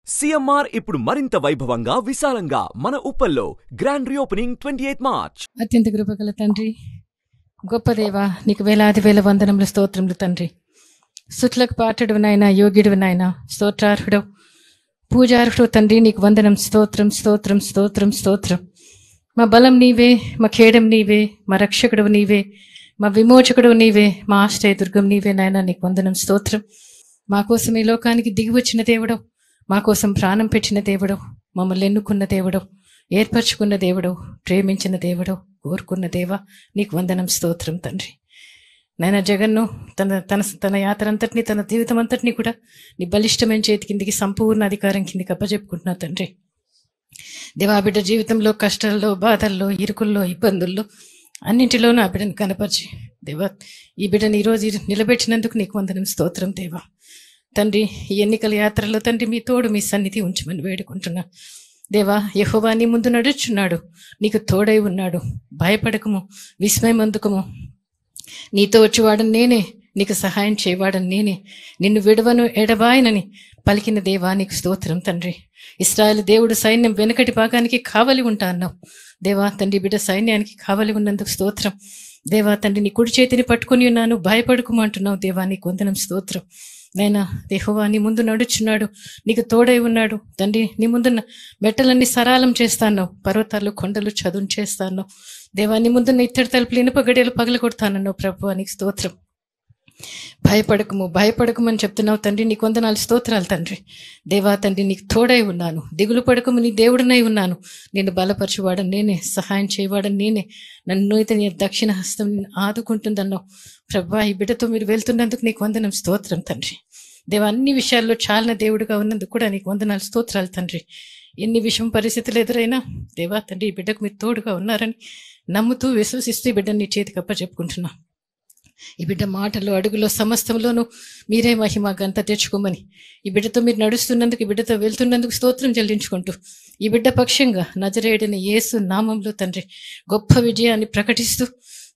CMR ఇప్పుడు మరింత వైభవంగా విశాలంగా మన ఉప్పల్లో గ్రాండ్ రీఓపెనింగ్ 28 మార్చ్. అత్యంత కృపగల తండ్రి, గొప్ప దేవా, నీకు వేలాది వేల వందనములు స్తోత్రములు తండ్రి. సుట్లకు పాటడు నాయన, యోగ్యుడు నాయన, స్తోత్రార్హుడు, పూజార్హుడు తండ్రి, నీకు వందనం. స్తోత్రం స్తోత్రం స్తోత్రం స్తోత్రం. మా బలం నీవే, మా ఖేడం నీవే, మా రక్షకుడు నీవే, మా విమోచకుడు నీవే, మా ఆశ్రయ దుర్గం నీవే నాయన, నీకు వందనం. స్తోత్రం. మా కోసం ఈ లోకానికి దిగి వచ్చిన దేవుడు, మా కోసం ప్రాణం పెట్టిన దేవుడు, మమ్మల్ని ఎన్నుకున్న దేవుడు, ఏర్పరచుకున్న దేవుడు, ప్రేమించిన దేవుడు, కోరుకున్న దేవ, నీకు వందనం. స్తోత్రం తండ్రి. నాయన జగన్ను తన యాత్ర అంతటిని, తన జీవితం అంతటినీ కూడా నీ బలిష్టమైన చేతి కిందికి, సంపూర్ణ అధికారం కిందికి అప్పచెప్పుకుంటున్నా తండ్రి. దేవా, బిడ్డ జీవితంలో కష్టాల్లో, బాధల్లో, ఇరుకుల్లో, ఇబ్బందుల్లో అన్నింటిలో నా బిడ్డను కనపరిచి దేవా, ఈ బిడ్డను ఈరోజు నిలబెట్టినందుకు నీకు వందనం. స్తోత్రం దేవా. తండ్రి, ఈ ఎన్నికల యాత్రలో తండ్రి మీ తోడు, మీ సన్నిధి ఉంచమని వేడుకుంటున్నా దేవా. యెహోవా నీ ముందు నడుచున్నాడు, నీకు తోడై ఉన్నాడు, భయపడకము, విస్మయం అందుకము. నీతో వచ్చేవాడని నేనే, నీకు సహాయం చేయవాడని నేనే, నిన్ను విడవను ఎడబాయనని పలికిన దేవా, నీకు స్తోత్రం తండ్రి. ఇశ్రాయేలు దేవుడు సైన్యం వెనుకటి భాగానికి కావలి ఉంటా అన్నావు దేవా. తండ్రి, బిడ్డ సైన్యానికి కావలి ఉన్నందుకు స్తోత్రం దేవా. తండ్రి, నీ కుడి చేతిని పట్టుకుని ఉన్నాను, భయపడకము అంటున్నావు దేవా, నీకు వందనం. స్తోత్రం నైనా. యెహోవా నీ ముందు నడుచున్నాడు, నీకు తోడై ఉన్నాడు తండ్రి. నీ ముందున్న మెట్టలన్నీ సరాలం చేస్తాను, పర్వతాలు కొండలు చదును చేస్తాను దేవా. నీ ముందున్న ఇత్తడి తలుపులు, ఇనుప గడియలు పగల కొడతానన్నావు ప్రభువా, నీకు స్తోత్రం. భయపడకము, భయపడకము అని చెప్తున్నావు తండ్రి, నీకు వందనాలు. స్తోత్రాలు తండ్రి. దేవా తండ్రి, నీకు తోడై ఉన్నాను, దిగులు పడకము, నీ దేవుడినై ఉన్నాను, నేను బలపరచువాడని నేనే, సహాయం చేయవాడని నేనే, నన్ను అయితే నీ దక్షిణ హస్తం ఆదుకుంటుందన్నావు ప్రభా. ఈ బిడ్డతో మీరు వెళ్తున్నందుకు నీకు వందనం. స్తోత్రం తండ్రి. దేవా, అన్ని విషయాల్లో చాలిన దేవుడిగా ఉన్నందుకు కూడా నీకు వందనాలు. స్తోత్రాలు తండ్రి. ఎన్ని విషయం పరిస్థితులు ఎదురైనా దేవా తండ్రి, ఈ బిడ్డకు మీరు తోడుగా ఉన్నారని నమ్ముతూ విశ్వసిస్తూ ఈ బిడ్డని నీ చేతికి అప్పచెప్పుకుంటున్నా. ఈ బిడ్డ మాటలు, అడుగులో, సమస్తంలోనూ మీరే మహిమ ఘనత తెచ్చుకోమని, ఈ బిడ్డతో మీరు నడుస్తున్నందుకు, ఈ బిడ్డతో వెళ్తున్నందుకు స్తోత్రం చెల్లించుకుంటూ, ఈ బిడ్డ పక్షంగా నజరేయుడైన యేసు నామంలో తండ్రి గొప్ప విజయాన్ని ప్రకటిస్తూ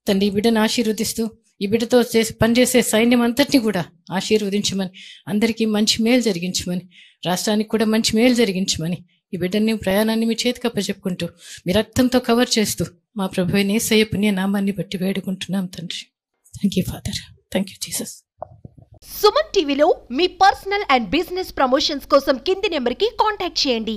తండ్రి, ఈ బిడ్డను ఆశీర్వదిస్తూ, ఈ బిడ్డతో పనిచేసే సైన్యం అంతటినీ కూడా ఆశీర్వదించమని, అందరికీ మంచి మేలు జరిగించమని, రాష్ట్రానికి కూడా మంచి మేలు జరిగించమని, ఈ బిడ్డని ప్రయాణాన్ని మీ చేతికి అప్పచెప్పుకుంటూ, మీ రక్తంతో కవర్ చేస్తూ, మా ప్రభువైన యేసయ్య పుణ్య నామాన్ని బట్టి వేడుకుంటున్నాం తండ్రి. Thank you father. Thank you Jesus. Suman టీవీలో మీ పర్సనల్ అండ్ బిజినెస్ ప్రమోషన్స్ కోసం కింది నెంబర్కి కాంటాక్ట్ చేయండి.